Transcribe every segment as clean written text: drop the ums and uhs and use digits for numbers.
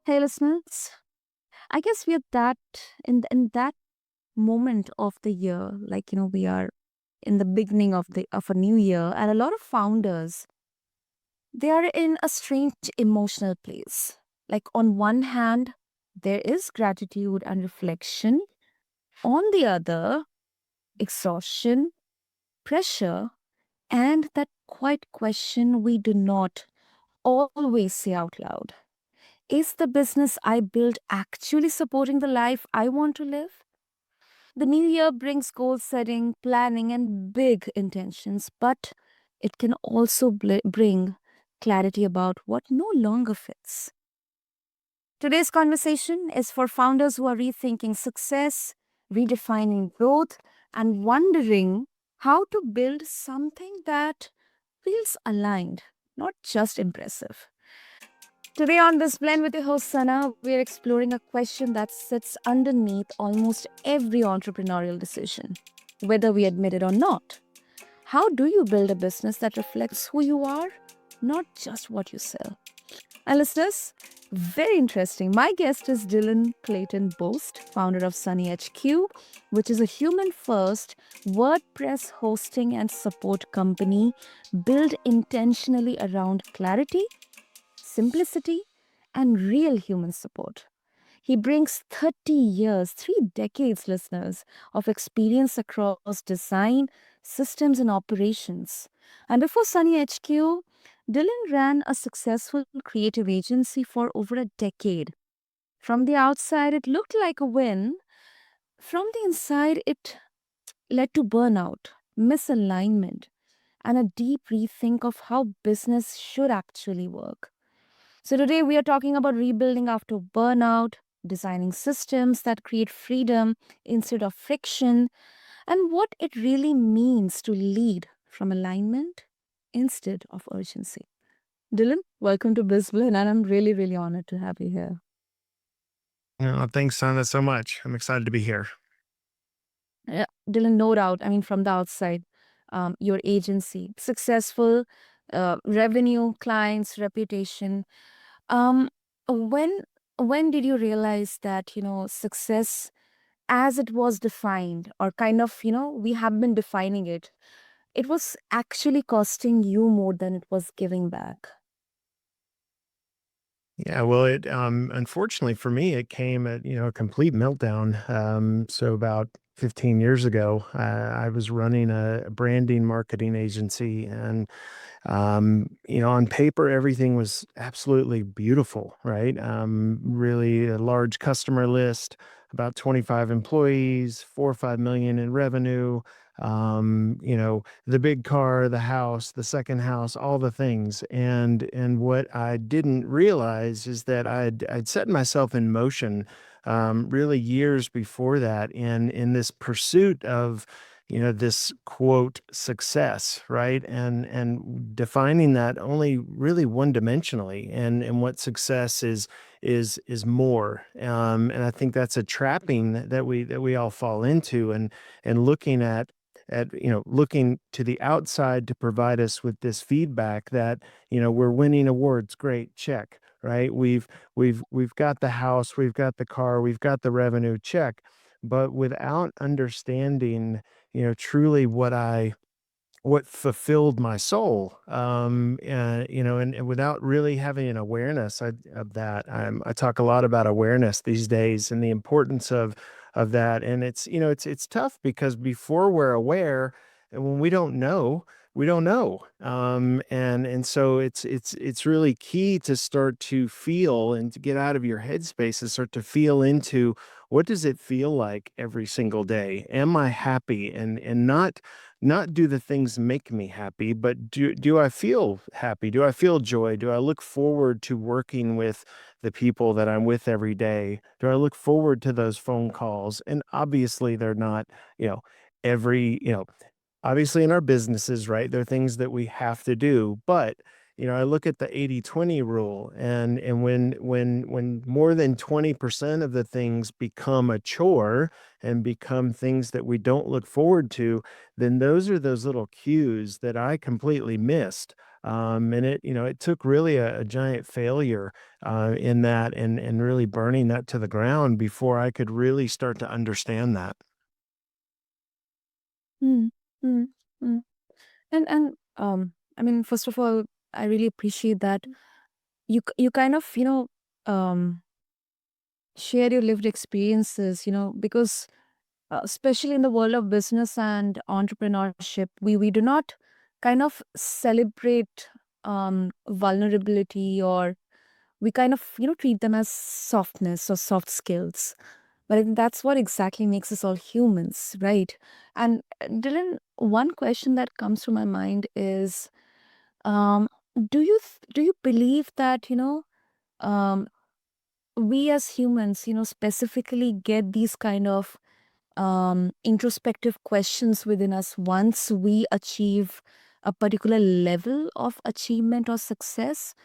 Hey, listeners. I guess we are that in that moment of the year, we are in the beginning of a new year, and a lot of founders they are in a strange emotional place. Like on one hand, there is gratitude and reflection. On the other, exhaustion, pressure, and that quiet question we do not always say out loud. Is the business I build actually supporting the life I want to live? The new year brings goal setting, planning, and big intentions, but it can also bring clarity about what no longer fits. Today's conversation is for founders who are rethinking success, redefining growth, and wondering how to build something that feels aligned, not just impressive. Today on BizBlend with your host Sana, we're exploring a question that sits underneath almost every entrepreneurial decision, whether we admit it or not. How do you build a business that reflects who you are, not just what you sell? And listeners, very interesting. My guest is Dylan Clayton Bost, founder of SunnyHQ, which is a human first WordPress hosting and support company built intentionally around clarity, simplicity, and real human support. He brings 30 years, 3 decades, listeners, of experience across design, systems, and operations. And before Sunny HQ, Dylan ran a successful creative agency for over a decade. From the outside, it looked like a win. From the inside, it led to burnout, misalignment, and a deep rethink of how business should actually work. So, today we are talking about rebuilding after burnout, designing systems that create freedom instead of friction, and what it really means to lead from alignment instead of urgency. Dylan, welcome to BizBlend, and I'm really, really honored to have you here. Thanks, Sana, so much. I'm excited to be here. Yeah, Dylan, no doubt. I mean, from the outside, your agency, successful, revenue, clients, reputation. Um, when when did you realize that success as it was defined, or kind of we have been defining it, it was actually costing you more than it was giving back? Yeah, well, it unfortunately for me, it came at a complete meltdown. So about 15 years ago, I was running a branding marketing agency, and on paper, everything was absolutely beautiful, right? Really a large customer list, about 25 employees, 4 or 5 million in revenue. The big car, the house, the second house, all the things. And what I didn't realize is that I'd set myself in motion really years before that in this pursuit of this quote success, right? And defining that only really one dimensionally, and what success is more. And I think that's a trapping that we all fall into, and looking to the outside to provide us with this feedback that we're winning awards, great, check, right? We've got the house, we've got the car, we've got the revenue, check. But without understanding truly what fulfilled my soul, and without really having an awareness of that. I talk a lot about awareness these days and the importance of that. And it's tough because before we're aware, and when we don't know, we don't know. And so it's really key to start to feel and to get out of your headspace and start to feel into what does it feel like every single day? Am I happy? And not do the things make me happy, but do I feel happy? Do I feel joy? Do I look forward to working with the people that I'm with every day? Do I look forward to those phone calls? And obviously they're not, you know, every, obviously in our businesses, right? There are things that we have to do, but I look at the 80-20 rule, and when more than 20% of the things become a chore and become things that we don't look forward to, then those are those little cues that I completely missed. And it took really a giant failure in that, and really burning that to the ground before I could really start to understand that. Mm, mm, mm. And I mean, first of all, I really appreciate that you kind of, share your lived experiences, because especially in the world of business and entrepreneurship, we do not kind of celebrate vulnerability, or we kind of, treat them as softness or soft skills. But I think that's what exactly makes us all humans, right? And Dylan, one question that comes to my mind is, um, do you believe that, um, we as humans, specifically get these kind of introspective questions within us once we achieve a particular level of achievement or success?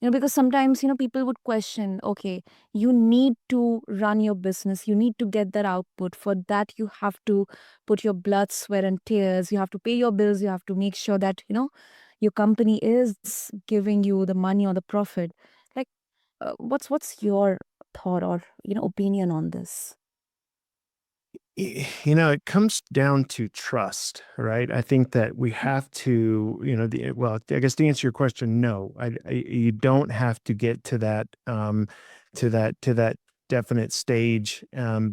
Because sometimes, people would question, okay, you need to run your business, you need to get that output. For that, you have to put your blood, sweat, and tears. You have to pay your bills. You have to make sure that, your company is giving you the money or the profit. Like, what's your thought or, opinion on this? It comes down to trust, right? I think that we have to, well, I guess to answer your question, no, you don't have to get to that, to that definite stage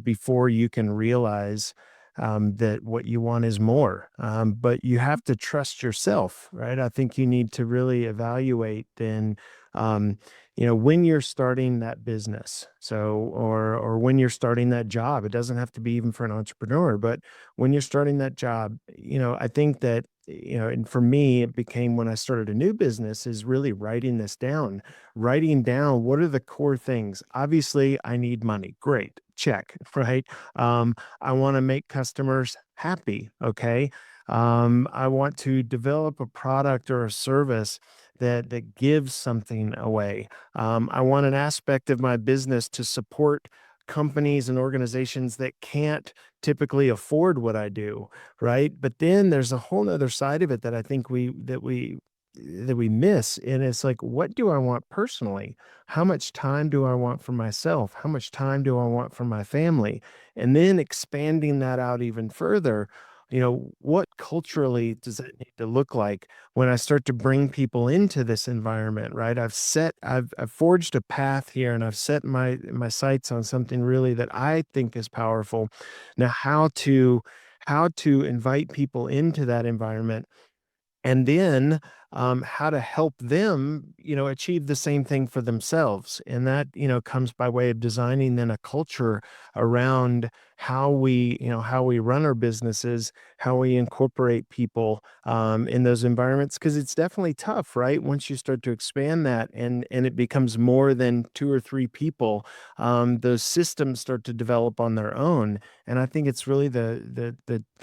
before you can realize that what you want is more. But you have to trust yourself, right? I think you need to really evaluate and, um, when you're starting that business, or when you're starting that job. It doesn't have to be even for an entrepreneur, but when you're starting that job, I think that, and for me, it became when I started a new business, is really writing down what are the core things. Obviously, I need money. Great. Check. Right. I want to make customers happy. Okay. I want to develop a product or a service that gives something away. I want an aspect of my business to support companies and organizations that can't typically afford what I do, right? But then there's a whole nother side of it that I think we miss. And it's like, what do I want personally? How much time do I want for myself? How much time do I want for my family? And then expanding that out even further, what culturally does it need to look like when I start to bring people into this environment, right? I've forged a path here, and I've set my sights on something really that I think is powerful. Now, how to invite people into that environment, and then how to help them, achieve the same thing for themselves. And that, comes by way of designing then a culture around how we run our businesses, how we incorporate people in those environments, because it's definitely tough, right? Once you start to expand that, and it becomes more than two or three people, those systems start to develop on their own. And I think it's really the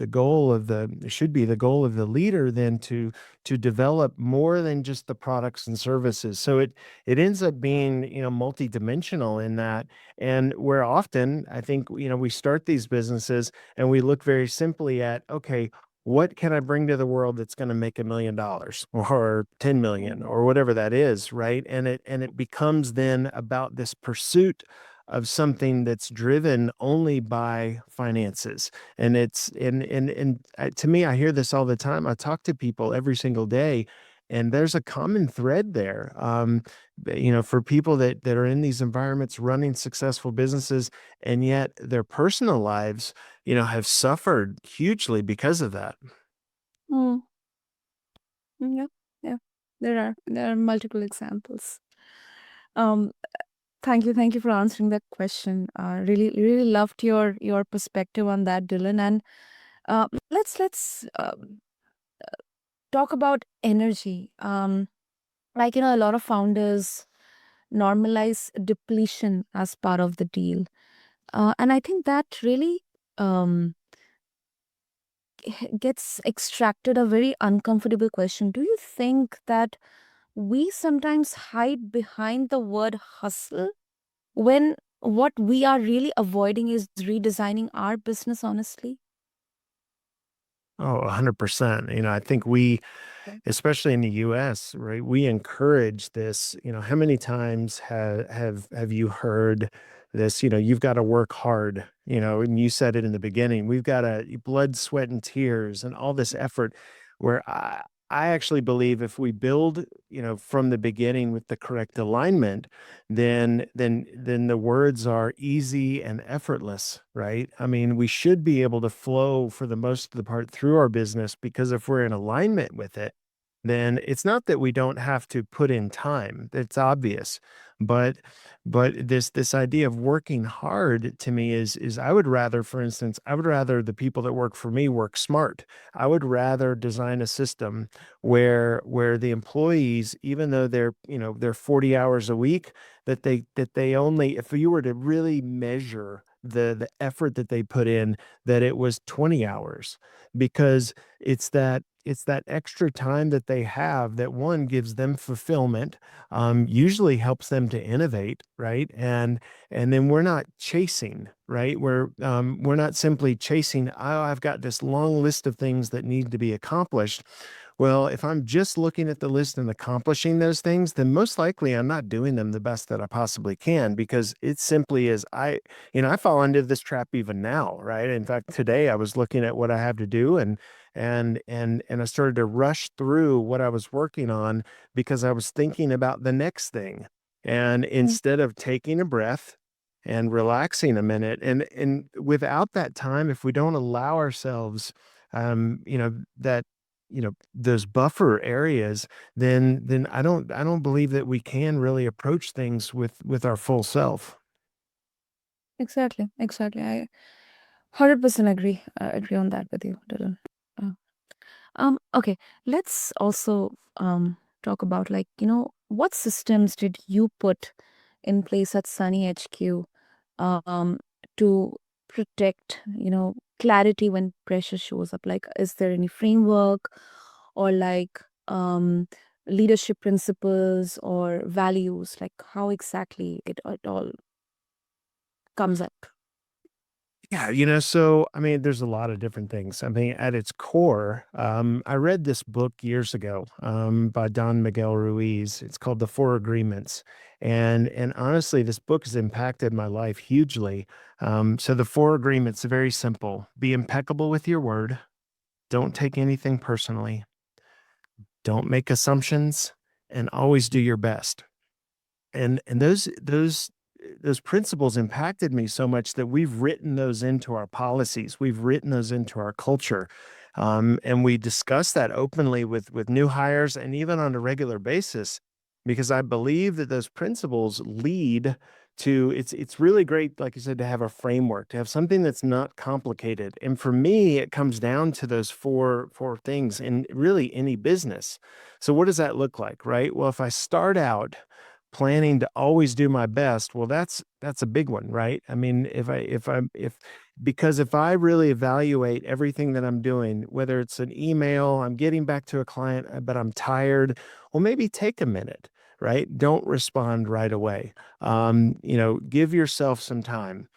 goal of the it should be the goal of the leader then to develop more than just the products and services. So it ends up being, multidimensional in that. And where often I think, we start these businesses and we look very simply at, okay, what can I bring to the world that's going to make $1 million or 10 million Mm, or whatever that is, right? And it becomes then about this pursuit of something that's driven only by finances. And it's and to me, I hear this all the time. I talk to people every single day, and there's a common thread there. For people that are in these environments running successful businesses, and yet their personal lives, have suffered hugely because of that. mm, yeah, yeah. There are multiple examples. Um, thank you for answering that question. Really loved your perspective on that, Dylan. And let's talk about energy. Like, a lot of founders normalize depletion as part of the deal, and I think that really um, gets extracted a very uncomfortable question. Do you think that we sometimes hide behind the word hustle when what we are really avoiding is redesigning our business honestly. Oh, 100%. I think we, especially in the US, right? We encourage this. How many times have you heard this, you've got to work hard, and you said it in the beginning. We've got to blood, sweat, and tears and all this effort where I actually believe if we build, from the beginning with the correct alignment, then the words are easy and effortless, right? I mean, we should be able to flow for the most of the part through our business because if we're in alignment with it, then it's not that we don't have to put in time. It's obvious. But this idea of working hard to me is I would rather, for instance, I would rather the people that work for me work smart. I would rather design a system where the employees, even though they're 40 hours a week, that they only, if you were to really measure the effort that they put in, that it was 20 hours, because it's that extra time that they have that one gives them fulfillment, usually helps them to innovate, right? And then we're not chasing, right? We're not simply chasing. Oh, I've got this long list of things that need to be accomplished. Well, if I'm just looking at the list and accomplishing those things, then most likely I'm not doing them the best that I possibly can, because it simply is I fall into this trap even now, right? In fact, today I was looking at what I have to do, and I started to rush through what I was working on because I was thinking about the next thing. And Mm. instead of taking a breath and relaxing a minute, and without that time, if we don't allow ourselves that those buffer areas, then I don't believe that we can really approach things with our full self. Exactly, exactly. I 100% agree on that with you, Dylan. Uh, okay, let's also talk about, like, what systems did you put in place at Sunny HQ um to protect, clarity when pressure shows up? Like, is there any framework or like leadership principles or values? Like, how exactly it all comes up? Yeah, so I mean, there's a lot of different things. I mean, at its core, I read this book years ago, by Don Miguel Ruiz. It's called The Four Agreements, and honestly, this book has impacted my life hugely. So the Four Agreements are very simple: be impeccable with your word, don't take anything personally, don't make assumptions, and always do your best. And those principles impacted me so much that we've written those into our policies. We've written those into our culture. And we discuss that openly with new hires and even on a regular basis, because I believe that those principles lead to, it's really great, like you said, to have a framework, to have something that's not complicated. And for me, it comes down to those four things in really any business. So what does that look like, right? Well, if I start out planning to always do my best, well, that's a big one, right? I mean, if because if I really evaluate everything that I'm doing, whether it's an email, I'm getting back to a client, but I'm tired, well, maybe take a minute, right? Don't respond right away. Give yourself some time.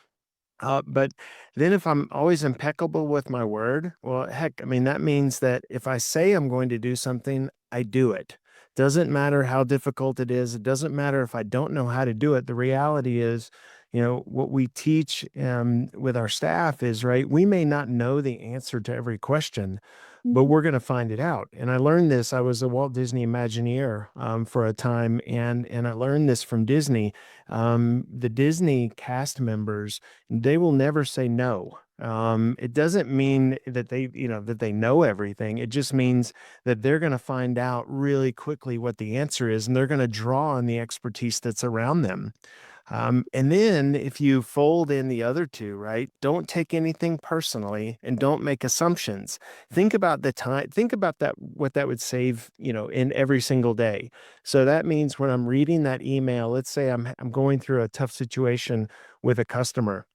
But then if I'm always impeccable with my word, well, heck, I mean, that means that if I say I'm going to do something, I do it. Doesn't matter how difficult it is. It doesn't matter if I don't know how to do it. The reality is, what we teach with our staff is, right, we may not know the answer to every question, but Mhm. we're going to find it out. And I learned this. I was a Walt Disney Imagineer for a time, and I learned this from Disney. The Disney cast members, they will never say no. It doesn't mean that they know everything. It just means that they're going to find out really quickly what the answer is, and they're going to draw on the expertise that's around them. And then if you fold in the other two, right? Don't take anything personally and don't make assumptions. Think about the time, think about that, what that would save, in every single day. So that means when I'm reading that email, let's say I'm going through a tough situation with a customer,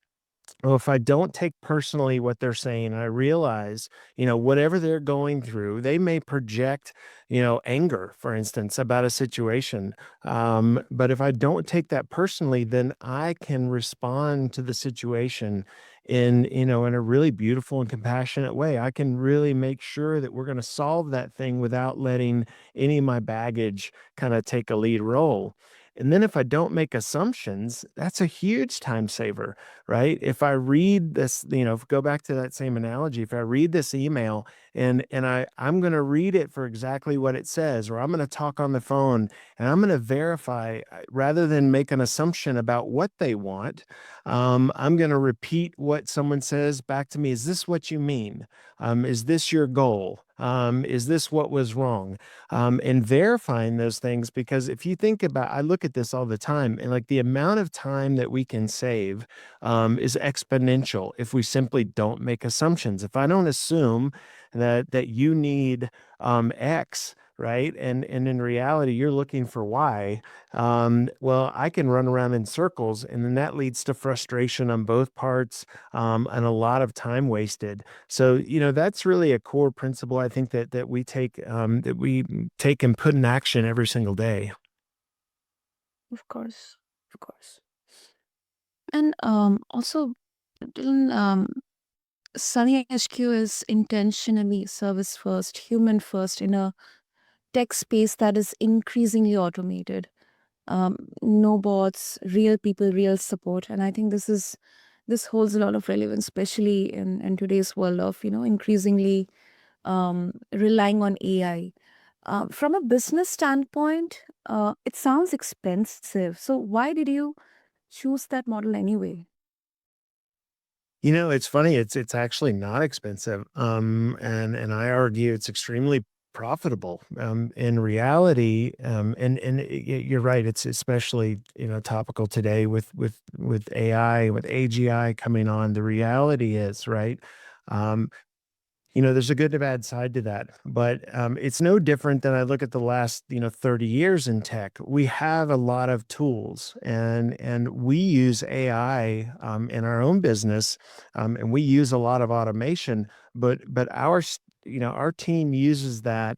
Well, if I don't take personally what they're saying, I realize, whatever they're going through, they may project, anger, for instance, about a situation. But if I don't take that personally, then I can respond to the situation in a really beautiful and compassionate way. I can really make sure that we're going to solve that thing without letting any of my baggage kind of take a lead role. And then if I don't make assumptions, that's a huge time saver, right? If I read this, go back to that same analogy, if I read this email and I'm going to read it for exactly what it says, or I'm going to talk on the phone and I'm going to verify rather than make an assumption about what they want, I'm going to repeat what someone says back to me. Is this what you mean? Is this your goal? Is this what was wrong? And verifying those things, because if you think about, I look at this all the time, and like the amount of time that we can save is exponential if we simply don't make assumptions. If I don't assume that you need X, right, and in reality you're looking for Y, well, I can run around in circles, and then that leads to frustration on both parts, and a lot of time wasted. So that's really a core principle I think that we take and put in action every single day. Of course, of course. And also, Dylan, Sunny HQ is intentionally service first, human first in a tech space that is increasingly automated. No bots, real people, real support. And I think this holds a lot of relevance, especially in today's world of increasingly relying on AI. From a business standpoint, it sounds expensive. So why did you choose that model anyway? It's funny. It's actually not expensive. And I argue it's extremely profitable. In reality, you're right. It's especially topical today with AI, with AGI coming on. The reality is, right. Um, there's a good and bad side to that, but it's no different than I look at the last 30 years in tech. We have a lot of tools, and we use AI in our own business, and we use a lot of automation. But our team uses that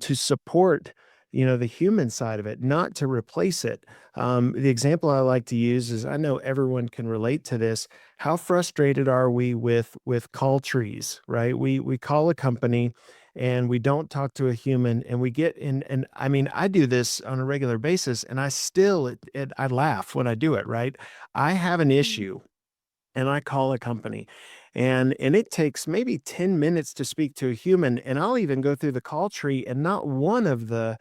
to support the human side of it, not to replace it. The example I like to use is, I know everyone can relate to this. How frustrated are we with call trees, right? We call a company and we don't talk to a human, and we get in, and I mean, I do this on a regular basis, and I still I laugh when I do it, right? I have an Mm. issue and I call a company, and it takes maybe 10 minutes to speak to a human, and I'll even go through the call tree, and not one of the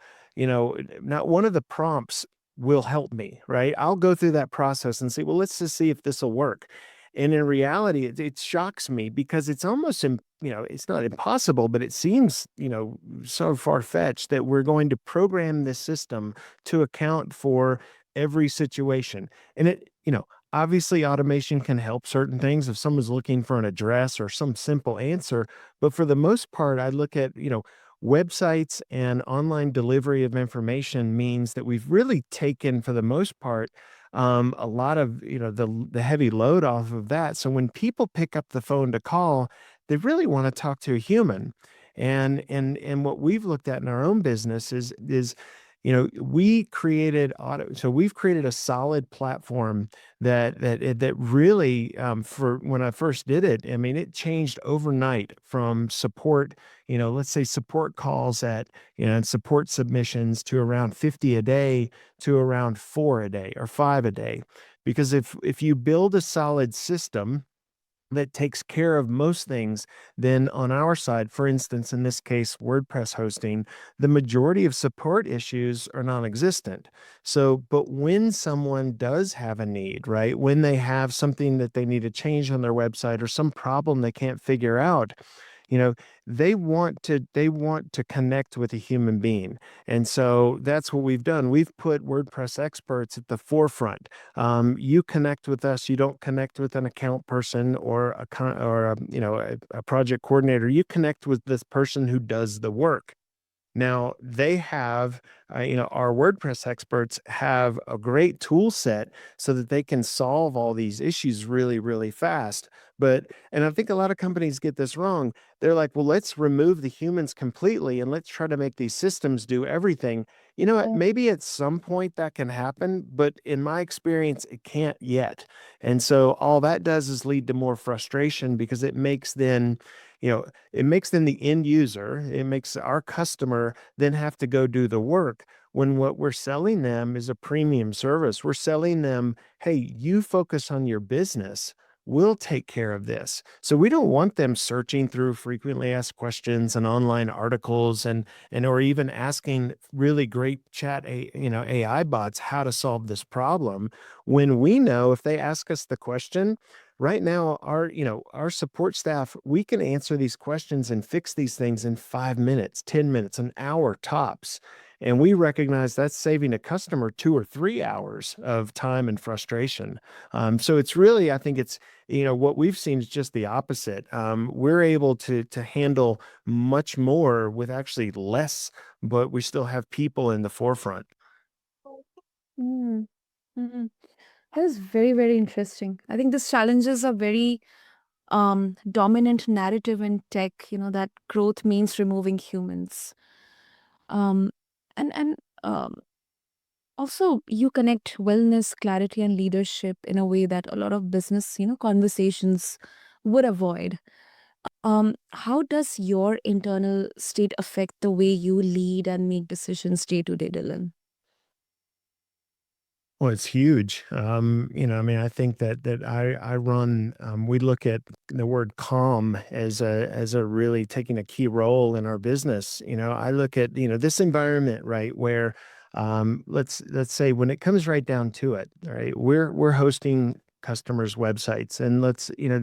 prompts will help me, right? I'll go through that process and say, well, let's just see if this will work. And in reality, it shocks me, because it's almost it's not impossible, but it seems so far-fetched that we're going to program this system to account for every situation. And obviously, automation can help certain things if someone's looking for an address or some simple answer. But for the most part, I look at, websites and online delivery of information means that we've really taken, for the most part, a lot of, the heavy load off of that. So when people pick up the phone to call, they really want to talk to a human. And what we've looked at in our own business is we created auto. So we've created a solid platform that really, for when I first did it, I mean, it changed overnight from support, let's say support calls and support submissions to around 50 a day to around 4 a day or 5 a day. Because if you build a solid system that takes care of most things, then on our side, for instance, in this case, WordPress hosting, the majority of support issues are non-existent. So, but when someone does have a need, right, when they have something that they need to change on their website or some problem they can't figure out, you know, they want to connect with a human being. And so that's what we've done. We've put WordPress experts at the forefront. You connect with us. You don't connect with an account person or a project coordinator. You connect with this person who does the work. Now they have, our WordPress experts have a great tool set so that they can solve all these issues really, really fast. And I think a lot of companies get this wrong. They're like, well, let's remove the humans completely and let's try to make these systems do everything. You know what? Mm. Maybe at some point that can happen, but in my experience, it can't yet. And so all that does is lead to more frustration because you know, it makes then the end user, it makes our customer then have to go do the work when what we're selling them is a premium service. We're selling them, hey, you focus on your business. We'll take care of this. So we don't want them searching through frequently asked questions and online articles and or even asking really great AI bots how to solve this problem when we know if they ask us the question. Right now, our support staff, we can answer these questions and fix these things in 5 minutes, 10 minutes, an hour tops. And we recognize that's saving a customer 2 or 3 hours of time and frustration. So it's really, I think what we've seen is just the opposite. We're able to handle much more with actually less, but we still have people in the forefront. Mm. Mm. That is very, very interesting. I think these challenges are very dominant narrative in tech, that growth means removing humans. Um, and Also, you connect wellness, clarity, and leadership in a way that a lot of business, conversations would avoid. How does your internal state affect the way you lead and make decisions day to day, Dylan? Well, it's huge. I mean, I think that I run. We look at the word calm as a really taking a key role in our business. I look at this environment right where, let's say when it comes right down to it, right, we're hosting customers' websites, and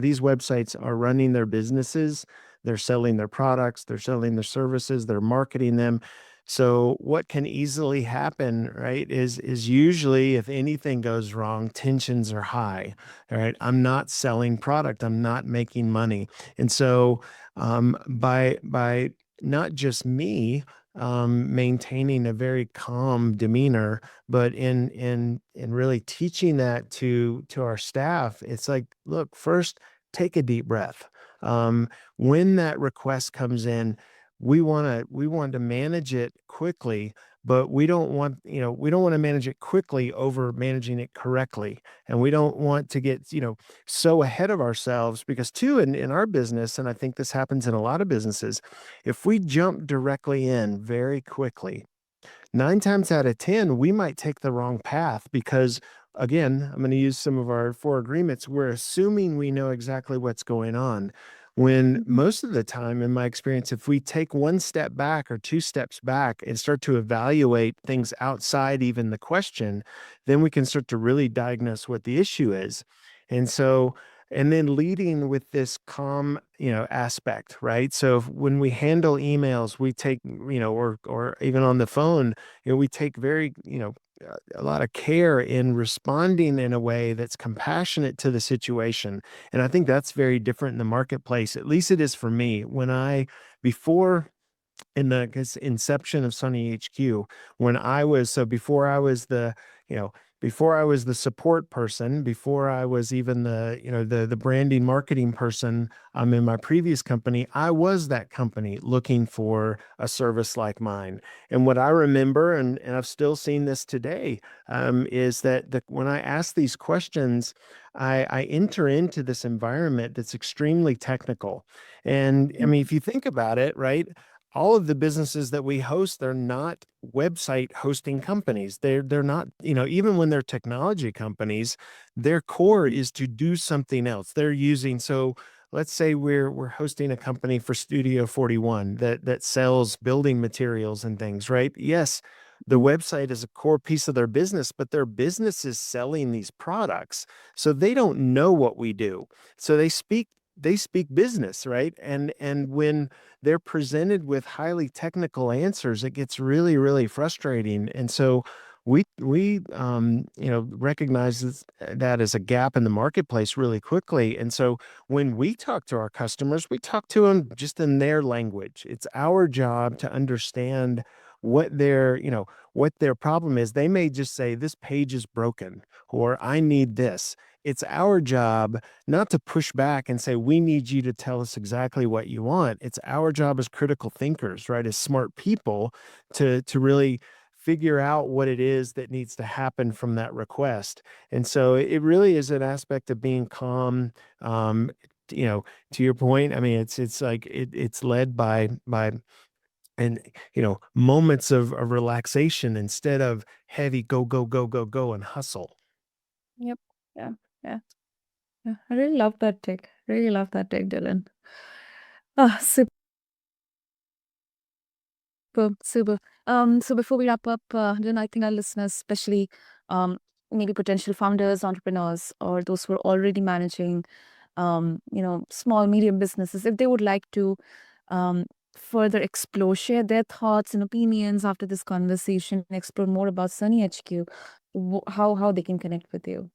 these websites are running their businesses, they're selling their products, they're selling their services, they're marketing them. So what can easily happen, right, is usually if anything goes wrong, tensions are high. All right. I'm not selling product. I'm not making money. And so by not just me maintaining a very calm demeanor, but in really teaching that to our staff, it's like, look, first take a deep breath. When that request comes in, we want to manage it quickly, but we don't want to manage it quickly over managing it correctly. And we don't want to get, so ahead of ourselves because too in our business, and I think this happens in a lot of businesses, if we jump directly in very quickly, 9 times out of 10, we might take the wrong path because, again, I'm going to use some of our 4 agreements. We're assuming we know exactly what's going on. When Mhm. most of the time, in my experience, if we take 1 step back or 2 steps back and start to evaluate things outside even the question, then we can start to really diagnose what the issue is. And so, and then leading with this calm, aspect, right? So when we handle emails, we take, or even on the phone, we take very, a lot of care in responding in a way that's compassionate to the situation. And I think that's very different in the marketplace. At least it is for me. Before in the 'cause inception of Sunny HQ, before I was you know, before I was the support person, before I was even the branding marketing person, in my previous company, I was that company looking for a service like mine. And what I remember, and I've still seen this today, is that when I ask these questions, I enter into this environment that's extremely technical. And I mean, if you think about it, right? All of the businesses that we host, they're not website hosting companies. They're not, even when they're technology companies, their core Mhm. is to do something else. They're using so let's say we're hosting a company for Studio 41 that sells building materials and things, right? Yes, the Mhm. website is a core piece of their business, but their business is selling these products. So they don't know what we do. So they speak business, right? And when they're presented with highly technical answers, it gets really, really frustrating. And so we recognize that as a gap in the marketplace really quickly. And so when we talk to our customers, we talk to them just in their language. It's our job to understand what their problem is. They may just say, this page is broken, or I need this. It's our job not to push back and say, we need you to tell us exactly what you want. It's our job as critical thinkers, right? As smart people to really figure out what it is that needs to happen from that request. And so it really is an aspect of being calm. You know, to your point, I mean, it's like it's led by and moments of relaxation instead of heavy go go go go go and hustle. Yep. Yeah. Yeah. Yeah. I really love that take. Really love that take, Dylan. Ah, super, super. So before we wrap up, Dylan, I think our listeners, especially maybe potential founders, entrepreneurs, or those who are already managing small, medium businesses, if they would like to um, further explore, share their thoughts and opinions after this conversation, explore more about SunnyHQ, how they can connect with you.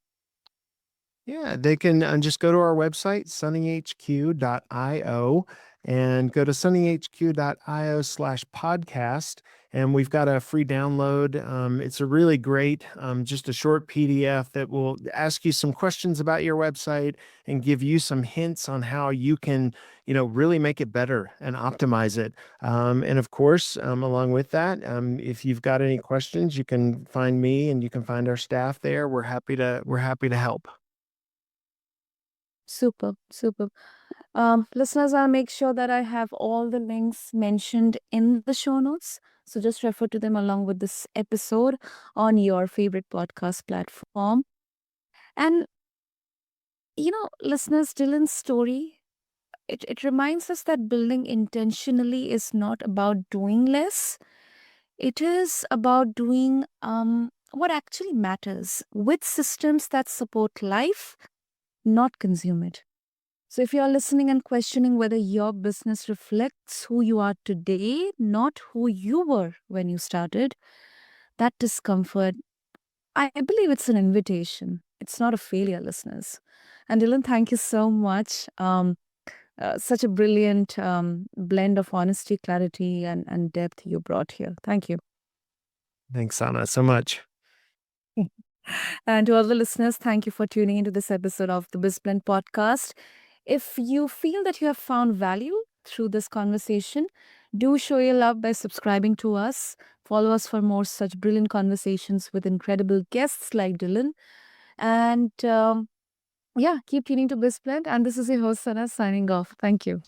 Yeah, they can just go to our website, sunnyhq.io, and go to sunnyhq.io/podcast. And we've got a free download. It's a really great, just a short PDF that will ask you some questions about your website and give you some hints on how you can, really make it better and optimize it. And of course, along with that, if you've got any questions, you can find me and you can find our staff there. We're happy to help. Super, super. Listeners, I'll make sure that I have all the links mentioned in the show notes. So just refer to them along with this episode on your favorite podcast platform. And, listeners, Dylan's story, it reminds us that building intentionally is not about doing less. It is about doing what actually matters with systems that support life, not consume it. So, if you're listening and questioning whether your business reflects who you are today, not who you were when you started, that discomfort, I believe it's an invitation. It's not a failure, listeners. And Dylan, thank you so much. Such a brilliant blend of honesty, clarity, and depth you brought here. Thank you. Thanks, Anna, so much. And to all the listeners, thank you for tuning into this episode of the BizBlend podcast. If you feel that you have found value through this conversation, do show your love by subscribing to us. Follow us for more such brilliant conversations with incredible guests like Dylan. And yeah, keep tuning to BizBlend. And this is your host, Sana, signing off. Thank you.